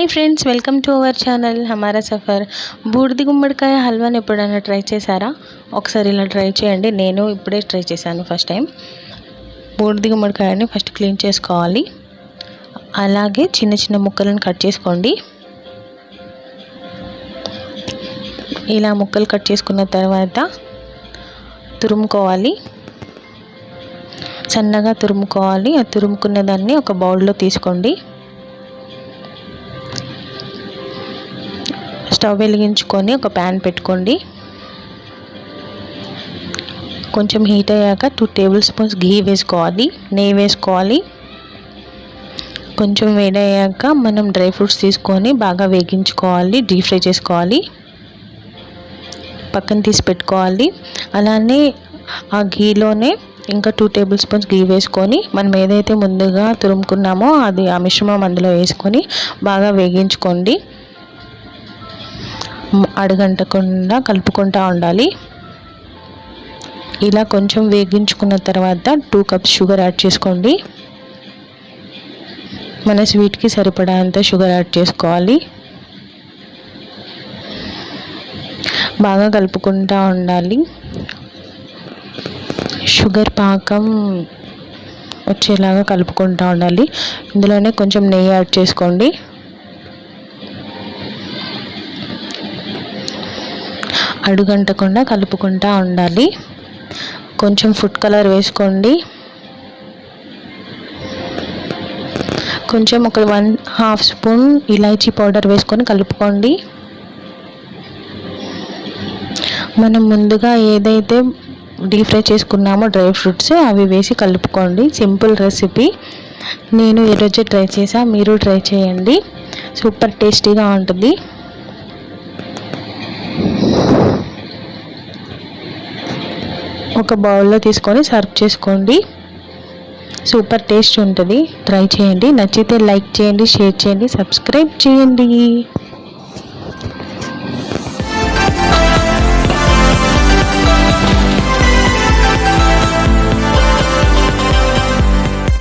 Hi friends, welcome to our channel Hamara Safar. బూడిద గుమ్మడికాయ హల్వాని ఎప్పుడైనా ట్రై చేశారా? ఒకసారి ఇలా ట్రై చేయండి. నేను ఇప్పుడే ట్రై చేశాను ఫస్ట్ టైం. బూడిద గుమ్మడికాయని ఫస్ట్ క్లీన్ చేసుకోవాలి. అలాగే చిన్న చిన్న ముక్కలను కట్ చేసుకోండి. ఇలా ముక్కలు కట్ చేసుకున్న తర్వాత తురుముకోవాలి. సన్నగా తురుముకోవాలి. ఆ తురుముకున్న దాన్ని ఒక బౌల్లో తీసుకోండి. స్టవ్ వెలిగించుకొని ఒక ప్యాన్ పెట్టుకోండి. కొంచెం హీట్ అయ్యాక 2 టేబుల్ స్పూన్స్ ఘీ వేసుకోవాలి, నెయ్యి వేసుకోవాలి. కొంచెం వేడయ్యాక మనం డ్రై ఫ్రూట్స్ తీసుకొని బాగా వేగించుకోవాలి, డీప్ ఫ్రై చేసుకోవాలి. పక్కన తీసి పెట్టుకోవాలి. అలానే ఆ ఘీలోనే ఇంకా 2 టేబుల్ స్పూన్స్ ఘీ వేసుకొని మనం ఏదైతే ముందుగా తురుముకున్నామో అది ఆ మిశ్రమం అందులో వేసుకొని బాగా వేగించుకోండి. అడుగంటకుండా కలుపుకుంటూ ఉండాలి. ఇలా కొంచెం వేగించుకున్న తర్వాత 2 కప్స్ షుగర్ యాడ్ చేసుకోండి. మన స్వీట్కి సరిపడంత షుగర్ యాడ్ చేసుకోవాలి. బాగా కలుపుకుంటూ ఉండాలి. షుగర్ పాకం వచ్చేలాగా కలుపుకుంటూ ఉండాలి. ఇందులోనే కొంచెం నెయ్యి యాడ్ చేసుకోండి. అడుగంటకుండా కలుపుకుంటూ ఉండాలి. కొంచెం ఫుడ్ కలర్ వేసుకోండి. కొంచెం ఒక 1/2 స్పూన్ ఇలాచీ పౌడర్ వేసుకొని కలుపుకోండి. మనం ముందుగా ఏదైతే డీప్ ఫ్రై చేసుకున్నామో డ్రై ఫ్రూట్స్ అవి వేసి కలుపుకోండి. Simple recipe. నేను ఈరోజు ట్రై చేసా, మీరు ట్రై చేయండి. సూపర్ టేస్టీగా ఉంటుంది. ఒక బౌల్లో తీసుకొని సర్వ్ చేసుకోండి. సూపర్ టేస్ట్ ఉంటుంది. ట్రై చేయండి. నచ్చితే లైక్ చేయండి, షేర్ చేయండి, సబ్స్క్రైబ్ చేయండి.